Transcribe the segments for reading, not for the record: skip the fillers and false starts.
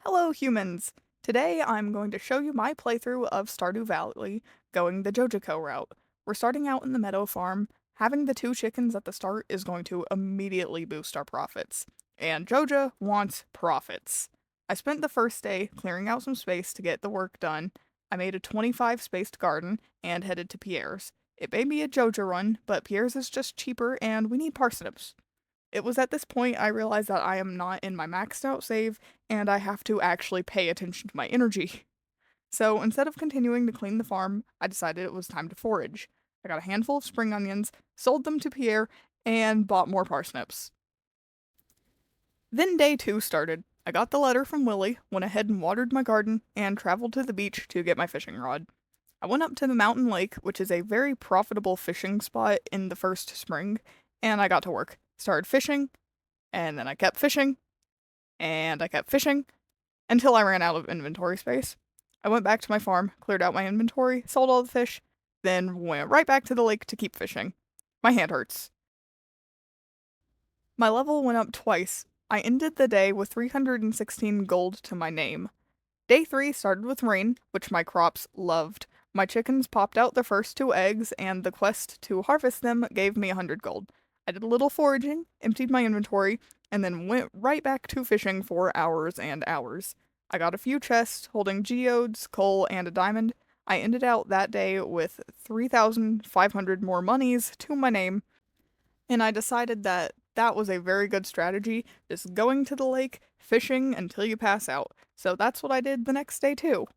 Hello, humans! Today I'm going to show you my playthrough of Stardew Valley, going the Joja route. We're starting out in the meadow farm. Having the two chickens at the start is going to immediately boost our profits. And Joja wants profits. I spent the first day clearing out some space to get the work done. I made a 25 spaced garden and headed to Pierre's. It may be a Joja run, but Pierre's is just cheaper and we need parsnips. It was at this point I realized that I am not in my maxed out save and I have to actually pay attention to my energy. So instead of continuing to clean the farm, I decided it was time to forage. I got a handful of spring onions, sold them to Pierre, and bought more parsnips. Then day 2 started. I got the letter from Willie, went ahead and watered my garden, and traveled to the beach to get my fishing rod. I went up to the mountain lake, which is a very profitable fishing spot in the first spring, and I got to work. Started fishing, and then I kept fishing, and I kept fishing until I ran out of inventory space. I went back to my farm, cleared out my inventory, sold all the fish, then went right back to the lake to keep fishing. My hand hurts. My level went up twice. I ended the day with 316 gold to my name. Day 3 started with rain, which my crops loved. My chickens popped out their first 2 eggs, and the quest to harvest them gave me 100 gold. I did a little foraging, emptied my inventory, and then went right back to fishing for hours and hours. I got a few chests holding geodes, coal, and a diamond. I ended out that day with 3,500 more monies to my name, and I decided that that was a very good strategy, just going to the lake, fishing until you pass out. So that's what I did the next day too.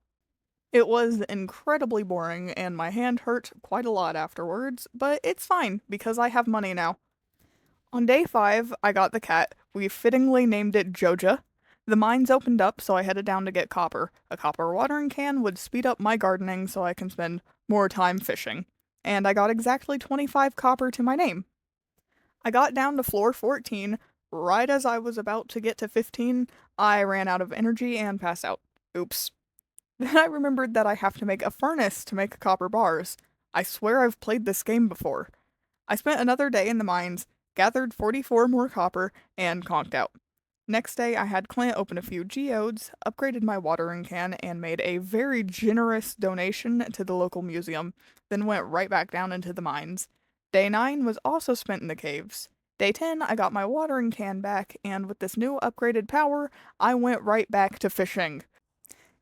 It was incredibly boring, and my hand hurt quite a lot afterwards, but it's fine because I have money now. On day 5, I got the cat. We fittingly named it Joja. The mines opened up, so I headed down to get copper. A copper watering can would speed up my gardening so I can spend more time fishing. And I got exactly 25 copper to my name. I got down to floor 14. Right as I was about to get to 15, I ran out of energy and passed out. Oops. Then I remembered that I have to make a furnace to make copper bars. I swear I've played this game before. I spent another day in the mines, gathered 44 more copper, and conked out. Next day, I had Clint open a few geodes, upgraded my watering can, and made a very generous donation to the local museum, then went right back down into the mines. Day 9 was also spent in the caves. Day 10, I got my watering can back, and with this new upgraded power, I went right back to fishing.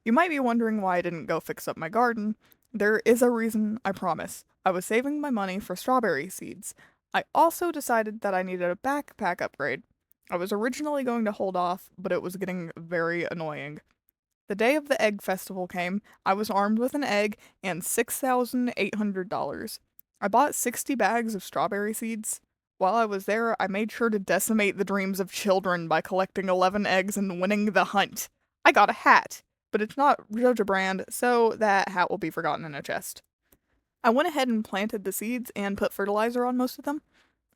You might be wondering why I didn't go fix up my garden. There is a reason, I promise. I was saving my money for strawberry seeds. I also decided that I needed a backpack upgrade. I was originally going to hold off, but it was getting very annoying. The day of the egg festival came, I was armed with an egg and $6,800. I bought 60 bags of strawberry seeds. While I was there, I made sure to decimate the dreams of children by collecting 11 eggs and winning the hunt. I got a hat, but it's not Joja brand, so that hat will be forgotten in a chest. I went ahead and planted the seeds and put fertilizer on most of them.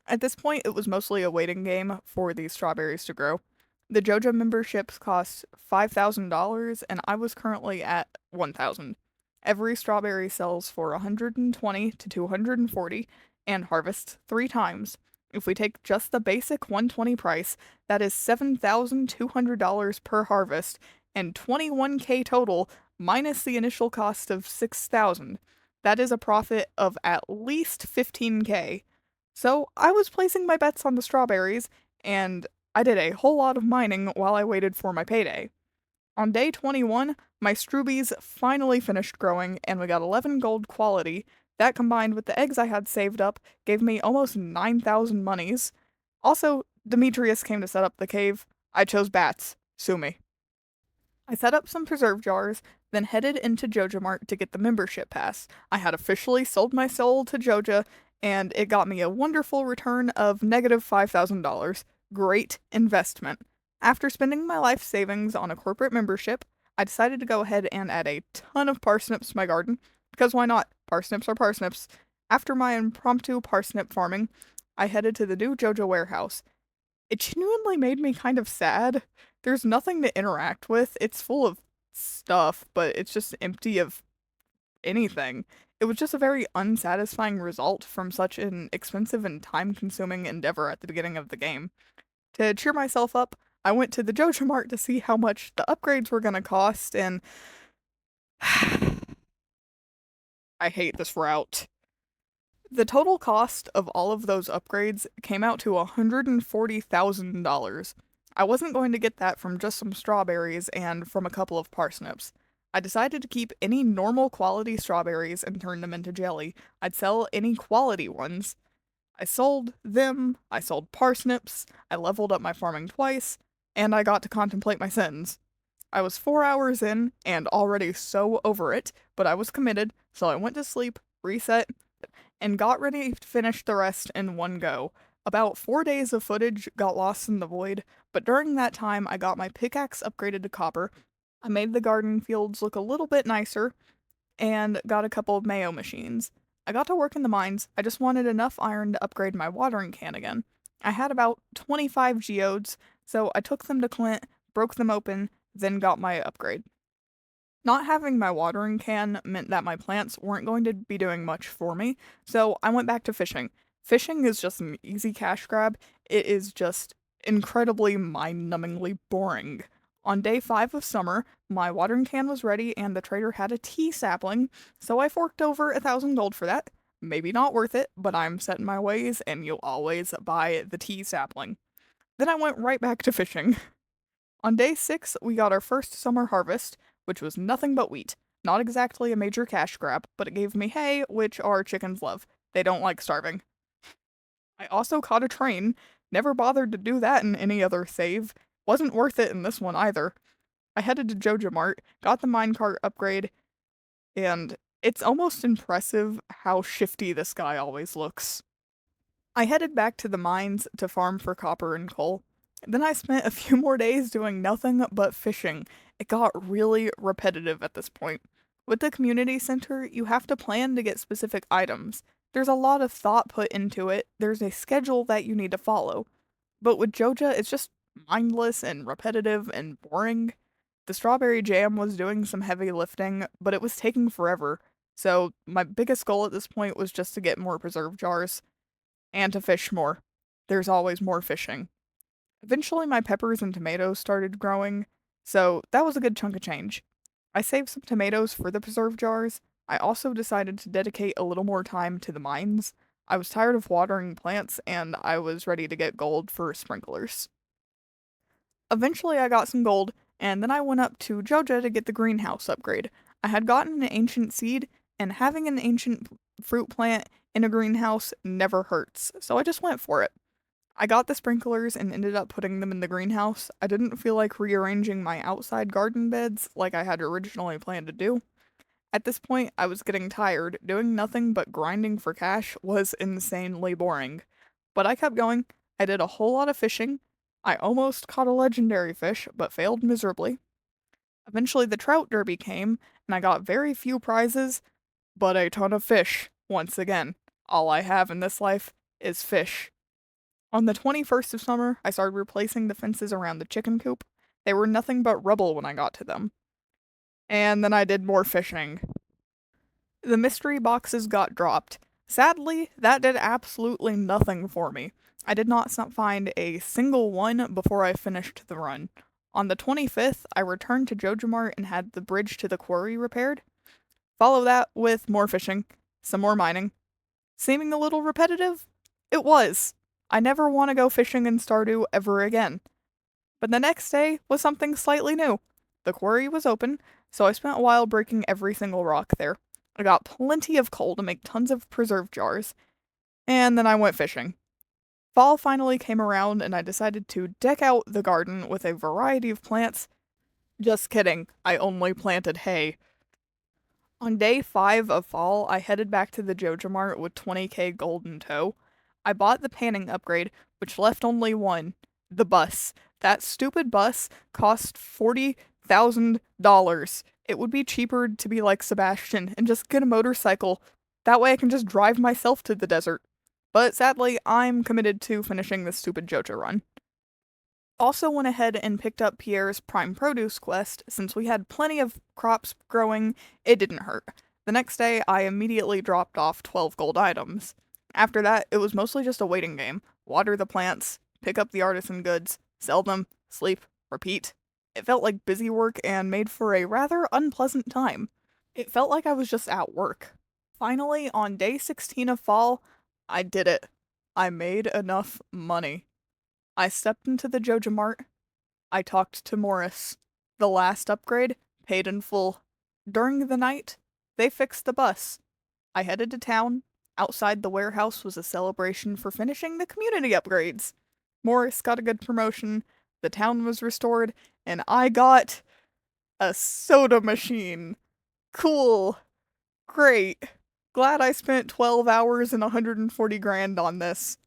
At this point, it was mostly a waiting game for these strawberries to grow. The Joja memberships cost $5,000, and I was currently at 1,000. Every strawberry sells for 120 to 240 and harvests 3 times. If we take just the basic 120 price, that is $7,200 per harvest and 21k total minus the initial cost of 6,000. That is a profit of at least 15k. So I was placing my bets on the strawberries, and I did a whole lot of mining while I waited for my payday. On day 21, my strubies finally finished growing, and we got 11 gold quality. That combined with the eggs I had saved up gave me almost 9,000 monies. Also, Demetrius came to set up the cave. I chose bats. Sue me. I set up some preserve jars, then headed into Joja Mart to get the membership pass. I had officially sold my soul to Joja, and it got me a wonderful return of negative $5,000. Great investment. After spending my life savings on a corporate membership, I decided to go ahead and add a ton of parsnips to my garden, because why not? Parsnips are parsnips. After my impromptu parsnip farming, I headed to the new Joja warehouse. It genuinely made me kind of sad. There's nothing to interact with. It's full of stuff, but it's just empty of anything. It was just a very unsatisfying result from such an expensive and time consuming endeavor at the beginning of the game. To cheer myself up, I went to the Joja Mart to see how much the upgrades were gonna cost, and I hate this route. The total cost of all of those upgrades came out to $140,000. I wasn't going to get that from just some strawberries and from a couple of parsnips. I decided to keep any normal quality strawberries and turn them into jelly. I'd sell any quality ones. I sold them, I sold parsnips, I leveled up my farming twice, and I got to contemplate my sins. I was 4 hours in and already so over it, but I was committed, so I went to sleep, reset, and got ready to finish the rest in one go. About 4 days of footage got lost in the void, but during that time I got my pickaxe upgraded to copper. I made the garden fields look a little bit nicer, and got a couple of mayo machines. I got to work in the mines, I just wanted enough iron to upgrade my watering can again. I had about 25 geodes, so I took them to Clint, broke them open, then got my upgrade. Not having my watering can meant that my plants weren't going to be doing much for me, so I went back to fishing. Fishing is just an easy cash grab. It is just incredibly mind-numbingly boring. On day 5 of summer, my watering can was ready and the trader had a tea sapling, so I forked over 1,000 gold for that. Maybe not worth it, but I'm set in my ways and you'll always buy the tea sapling. Then I went right back to fishing. On day 6, we got our first summer harvest, which was nothing but wheat. Not exactly a major cash grab, but it gave me hay, which our chickens love. They don't like starving. I also caught a train. Never bothered to do that in any other save. Wasn't worth it in this one either. I headed to Joja Mart, got the minecart upgrade, and it's almost impressive how shifty this guy always looks. I headed back to the mines to farm for copper and coal. Then I spent a few more days doing nothing but fishing. It got really repetitive at this point. With the community center, you have to plan to get specific items. There's a lot of thought put into it, there's a schedule that you need to follow. But with Joja, it's just mindless and repetitive and boring. The strawberry jam was doing some heavy lifting, but it was taking forever. So my biggest goal at this point was just to get more preserve jars and to fish more. There's always more fishing. Eventually, my peppers and tomatoes started growing, so that was a good chunk of change. I saved some tomatoes for the preserve jars. I also decided to dedicate a little more time to the mines. I was tired of watering plants and I was ready to get gold for sprinklers. Eventually, I got some gold, and then I went up to Joja to get the greenhouse upgrade. I had gotten an ancient seed, and having an ancient fruit plant in a greenhouse never hurts, so I just went for it. I got the sprinklers and ended up putting them in the greenhouse. I didn't feel like rearranging my outside garden beds like I had originally planned to do. At this point, I was getting tired. Doing nothing but grinding for cash was insanely boring. But I kept going. I did a whole lot of fishing. I almost caught a legendary fish, but failed miserably. Eventually, the trout derby came, and I got very few prizes, but a ton of fish. Once again, all I have in this life is fish. On the 21st of summer, I started replacing the fences around the chicken coop. They were nothing but rubble when I got to them. And then I did more fishing. The mystery boxes got dropped. Sadly, that did absolutely nothing for me. I did not find a single one before I finished the run. On the 25th, I returned to Joja Mart and had the bridge to the quarry repaired. Follow that with more fishing, some more mining. Seeming a little repetitive? It was. I never want to go fishing in Stardew ever again. But the next day was something slightly new. The quarry was open, so I spent a while breaking every single rock there. I got plenty of coal to make tons of preserve jars, and then I went fishing. Fall finally came around and I decided to deck out the garden with a variety of plants. Just kidding, I only planted hay. On day 5 of fall, I headed back to the Joja Mart with 20k gold in tow. I bought the panning upgrade, which left only one. The bus. That stupid bus cost $40,000. It would be cheaper to be like Sebastian and just get a motorcycle. That way I can just drive myself to the desert. But sadly, I'm committed to finishing this stupid Joja run. Also went ahead and picked up Pierre's prime produce quest. Since we had plenty of crops growing, it didn't hurt. The next day, I immediately dropped off 12 gold items. After that, it was mostly just a waiting game. Water the plants, pick up the artisan goods, sell them, sleep, repeat. It felt like busy work and made for a rather unpleasant time. It felt like I was just at work. Finally, on day 16 of fall, I did it. I made enough money. I stepped into the Joja Mart. I talked to Morris. The last upgrade, paid in full. During the night, they fixed the bus. I headed to town. Outside the warehouse was a celebration for finishing the community upgrades. Morris got a good promotion, the town was restored, and I got a soda machine. Cool. Great. Glad I spent 12 hours and 140 grand on this.